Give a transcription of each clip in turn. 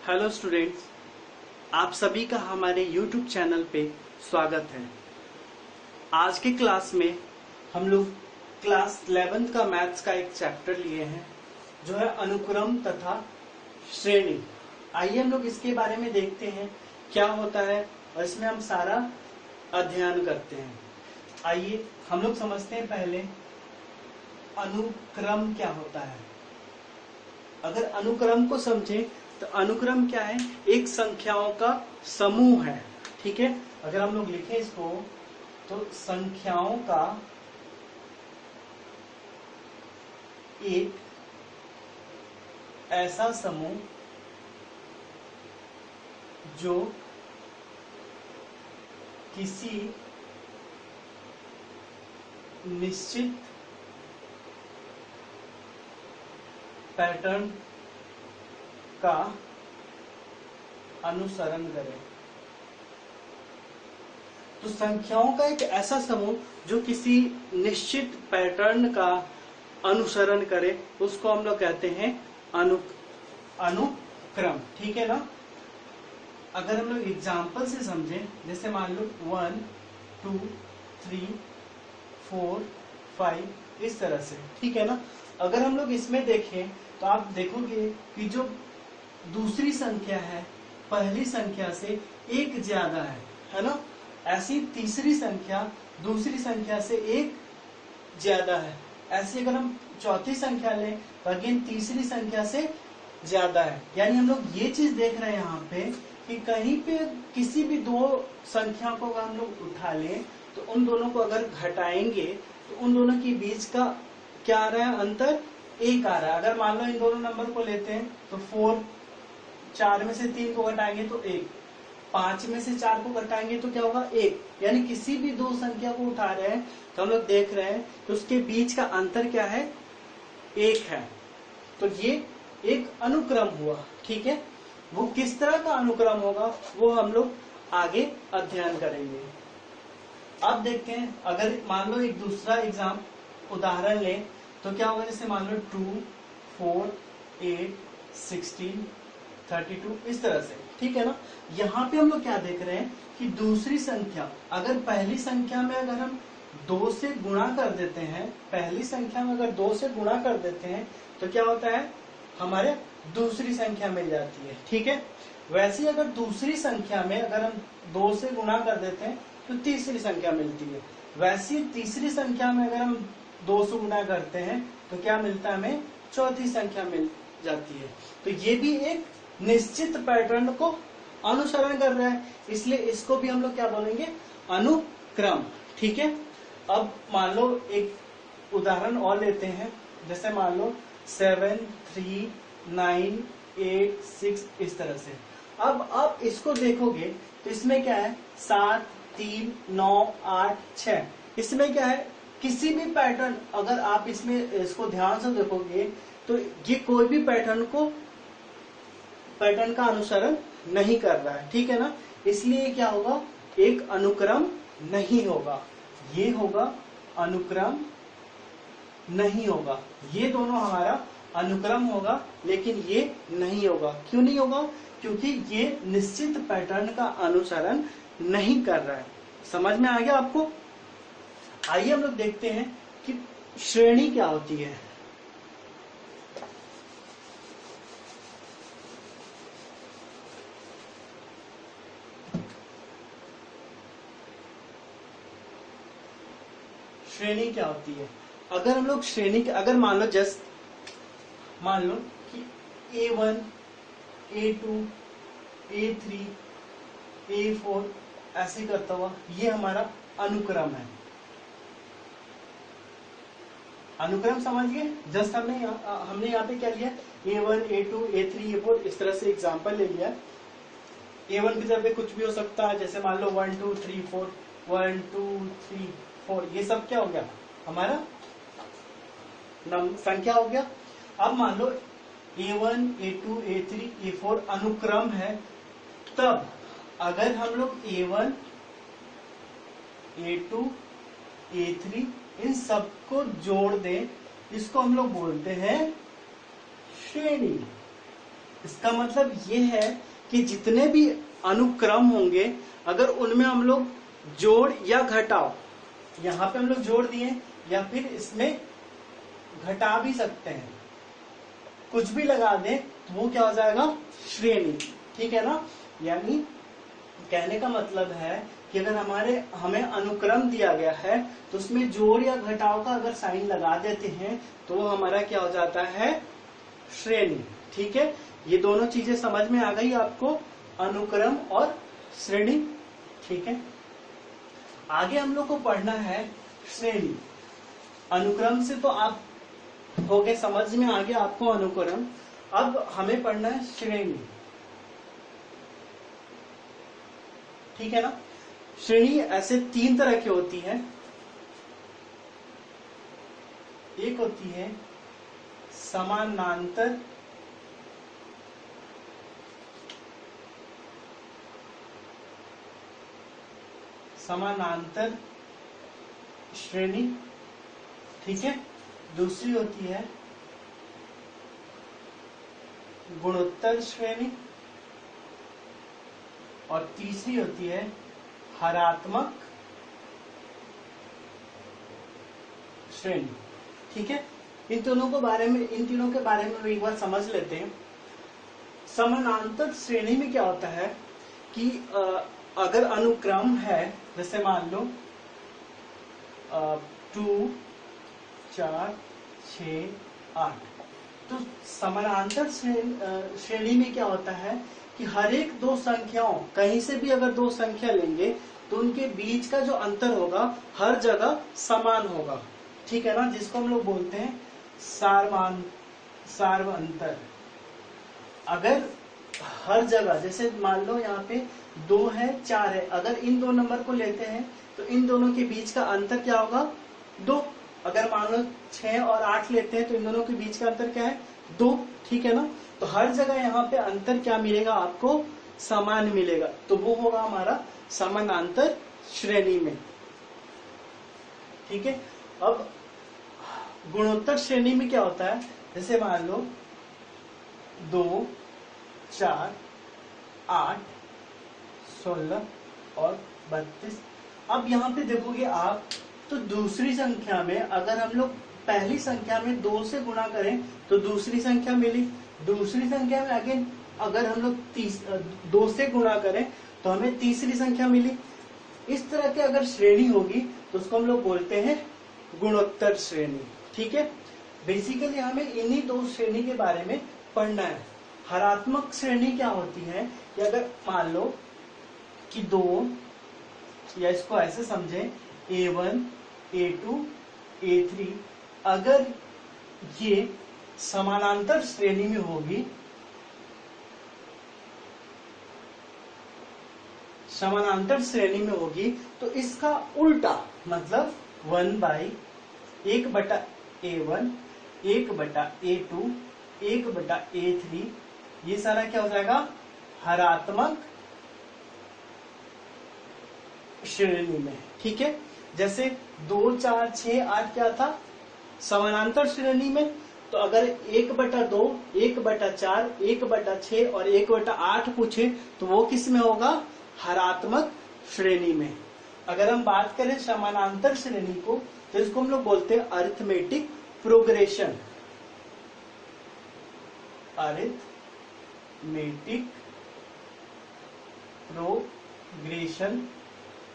Hello students, आप सभी का हमारे YouTube चैनल पे स्वागत है। आज के क्लास में हम लोग क्लास 11th का मैथ्स का एक चैप्टर लिए हैं जो है अनुक्रम तथा श्रेणी। आइए हम लोग इसके बारे में देखते हैं क्या होता है और इसमें हम सारा अध्ययन करते हैं। आइए हम लोग समझते हैं पहले अनुक्रम क्या होता है। अगर अनुक्रम को समझें तो अनुक्रम क्या है? एक संख्याओं का समूह है। ठीक है, अगर हम लोग लिखें इसको तो संख्याओं का एक ऐसा समूह जो किसी निश्चित पैटर्न का अनुसरण करें। तो संख्याओं का एक ऐसा समूह जो किसी निश्चित पैटर्न का अनुसरण करे उसको हम लोग कहते हैं अनुक्रम। ठीक है ना। अगर हम लोग एग्जाम्पल से समझें, जैसे मान लो 1 2 3 4 5 इस तरह से। ठीक है ना। अगर हम लोग इसमें देखें तो आप देखोगे कि जो दूसरी संख्या है पहली संख्या से एक ज्यादा है ना। ऐसी तीसरी संख्या दूसरी संख्या से एक ज्यादा है। ऐसे अगर हम चौथी संख्या लें तो अगेन तीसरी संख्या से ज्यादा है। यानी हम लोग ये चीज देख रहे हैं यहाँ पे कि कहीं पे किसी भी दो संख्या को अगर हम लोग उठा लें तो उन दोनों को अगर घटाएंगे तो उन दोनों के बीच का क्या आ रहा है? अंतर एक आ रहा है। अगर मान लो इन दोनों नंबर को लेते हैं तो 4 में से 3 को घटाएंगे तो 1, 5 में से 4 को घटाएंगे तो क्या होगा? 1। यानी किसी भी दो संख्या को उठा रहे हैं तो हम लोग देख रहे हैं तो उसके बीच का अंतर क्या है? 1 है। तो ये एक अनुक्रम हुआ। ठीक है, वो किस तरह का अनुक्रम होगा वो हम लोग आगे अध्ययन करेंगे। अब देखते हैं, अगर मान लो एक दूसरा उदाहरण लें तो क्या होगा? जैसे मान लो 2 4 8 16 32 इस तरह से। ठीक है ना। यहाँ पे हम लोग क्या देख रहे हैं कि दूसरी संख्या अगर पहली संख्या में अगर हम 2 से गुणा कर देते हैं, पहली संख्या में अगर 2 से गुणा कर देते हैं तो क्या होता है? हमारे दूसरी संख्या मिल जाती है। ठीक है। वैसे अगर दूसरी संख्या में अगर हम 2 से गुणा कर देते हैं तो तीसरी संख्या मिलती है। वैसे तीसरी संख्या में अगर हम 2 से गुणा करते हैं तो क्या मिलता है? हमें चौथी संख्या मिल जाती है। तो ये भी एक निश्चित पैटर्न को अनुसरण कर रहा है, इसलिए इसको भी हम लोग क्या बोलेंगे? अनुक्रम। ठीक है। अब मान लो एक उदाहरण और लेते हैं, जैसे मान लो 7 3 9 8 6 इस तरह से। अब आप इसको देखोगे तो इसमें क्या है? 7 3 9 8 6। इसमें क्या है? किसी भी पैटर्न अगर आप इसमें इसको ध्यान से देखोगे तो ये कोई भी पैटर्न का अनुसरण नहीं कर रहा है। ठीक है ना। इसलिए क्या होगा? एक अनुक्रम नहीं होगा। ये होगा अनुक्रम नहीं होगा। ये दोनों हमारा अनुक्रम होगा लेकिन ये नहीं होगा। क्यों नहीं होगा? क्योंकि ये निश्चित पैटर्न का अनुसरण नहीं कर रहा है। समझ में आ गया आपको? आइए हम लोग देखते हैं कि श्रेणी क्या होती है। श्रेणी क्या होती है? अगर हम लोग श्रेणी अगर मान लो कि A1 A2 A3 A4 ऐसे करता हुआ ये हमारा अनुक्रम है। अनुक्रम समझ गए? जस्ट हमने यहाँ पे क्या लिया? A1 A2 A3 A4 इस तरह से एग्जांपल ले लिया। A1 की जगह कुछ भी हो सकता है, जैसे मान लो 1 2 3 4 1 2 3 4 ये सब क्या हो गया? हमारा संख्या हो गया। अब मान लो A1 A2 A3 A4 अनुक्रम है, तब अगर हम लोग A1 A2 A3 इन सबको जोड़ दें, इसको हम लोग बोलते हैं श्रेणी। इसका मतलब ये है कि जितने भी अनुक्रम होंगे अगर उनमें हम लोग जोड़ या घटाव, यहाँ पे हम लोग जोड़ दिए या फिर इसमें घटा भी सकते हैं, कुछ भी लगा दें तो वो क्या हो जाएगा, श्रेणी। ठीक है ना। यानी कहने का मतलब है कि अगर हमें अनुक्रम दिया गया है तो उसमें जोड़ या घटाव का अगर साइन लगा देते हैं तो वो हमारा क्या हो जाता है, श्रेणी। ठीक है, ये दोनों चीजें समझ में आ गई आपको, अनुक्रम और श्रेणी। ठीक है, आगे हम लोग को पढ़ना है श्रेणी। अनुक्रम से तो आप हो गए, समझ में आ गया आपको अनुक्रम। अब हमें पढ़ना है श्रेणी। ठीक है ना। श्रेणी ऐसे 3 तरह की होती है। एक होती है समानांतर श्रेणी। ठीक है, दूसरी होती है गुणोत्तर श्रेणी और तीसरी होती है हरात्मक श्रेणी। ठीक है, इन तीनों के बारे में एक बार समझ लेते हैं। समानांतर श्रेणी में क्या होता है कि अगर अनुक्रम है, जैसे मान लो 2 4 6 8, तो समानांतर श्रेणी में क्या होता है कि हर एक दो संख्याओं, कहीं से भी अगर दो संख्या लेंगे तो उनके बीच का जो अंतर होगा हर जगह समान होगा। ठीक है ना, जिसको हम लोग बोलते हैं सार्वअंतर। अगर हर जगह, जैसे मान लो यहाँ पे 2 है 4 है, अगर इन दो नंबर को लेते हैं तो इन दोनों के बीच का अंतर क्या होगा, 2। अगर मान लो 6 और 8 लेते हैं तो इन दोनों के बीच का अंतर क्या है, 2। ठीक है ना, तो हर जगह यहाँ पे अंतर क्या मिलेगा आपको, समान मिलेगा, तो वो होगा हमारा समानांतर श्रेणी में। ठीक है, अब गुणोत्तर श्रेणी में क्या होता है, जैसे मान लो 2 4 8 16 और 32। अब यहाँ पे देखोगे आप तो दूसरी संख्या में अगर हम लोग पहली संख्या में 2 से गुणा करें तो दूसरी संख्या मिली, दूसरी संख्या में अगेन अगर हम लोग 2 से गुणा करें तो हमें तीसरी संख्या मिली। इस तरह की अगर श्रेणी होगी तो उसको हम लोग बोलते हैं गुणोत्तर श्रेणी। ठीक है, बेसिकली हमें इन्हीं 2 श्रेणी के बारे में पढ़ना है। हरात्मक श्रेणी क्या होती है कि अगर मान लो कि 2, या इसको ऐसे समझें A1 A2 A3, अगर ये समानांतर श्रेणी में होगी, तो इसका उल्टा मतलब 1/1/A1 1/A2 1/A3, ये सारा क्या हो जाएगा, हरात्मक श्रेणी में। ठीक है, जैसे 2 4 6 8 क्या था, समानांतर श्रेणी में, तो अगर 1/2 1/4 1/6 और 1/8 पूछे तो वो किस में होगा, हरात्मक श्रेणी में। अगर हम बात करें समानांतर श्रेणी को तो इसको हम लोग बोलते हैं अरिथमेटिक प्रोग्रेशन। अरिथमेटिक प्रोग्रेशन,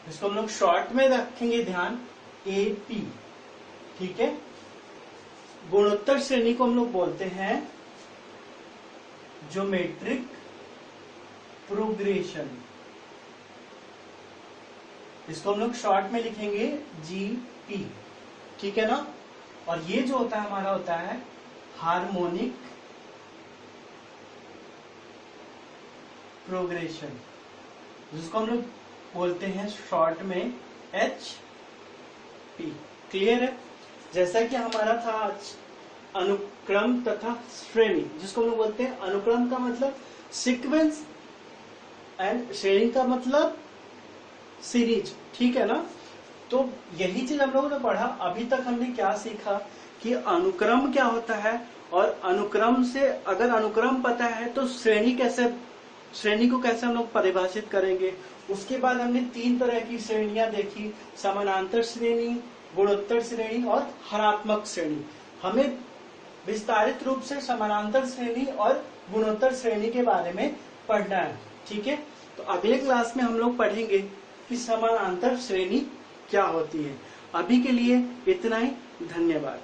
इसको हम लोग शॉर्ट में रखेंगे ध्यान, AP। ठीक है, गुणोत्तर श्रेणी को हम लोग बोलते हैं ज्योमेट्रिक प्रोग्रेशन, इसको हम लोग शॉर्ट में लिखेंगे GP। ठीक है ना, और ये जो होता है हमारा होता है हार्मोनिक प्रोग्रेशन, जिसको हम लोग बोलते हैं शॉर्ट में HP। क्लियर है, जैसा कि हमारा था आज अनुक्रम तथा श्रेणी, जिसको हम लोग बोलते हैं, अनुक्रम का मतलब सीक्वेंस एंड श्रेणी का मतलब सीरीज। ठीक है ना, तो यही चीज हम लोगों ने पढ़ा। अभी तक हमने क्या सीखा कि अनुक्रम क्या होता है और अनुक्रम से अगर अनुक्रम पता है तो श्रेणी को कैसे हम लोग परिभाषित करेंगे। उसके बाद हमने 3 तरह की श्रेणियां देखी, समानांतर श्रेणी, गुणोत्तर श्रेणी और हरात्मक श्रेणी। हमें विस्तारित रूप से समानांतर श्रेणी और गुणोत्तर श्रेणी के बारे में पढ़ना है, ठीक है। तो अगले क्लास में हम लोग पढ़ेंगे कि समानांतर श्रेणी क्या होती है। अभी के लिए इतना ही, धन्यवाद।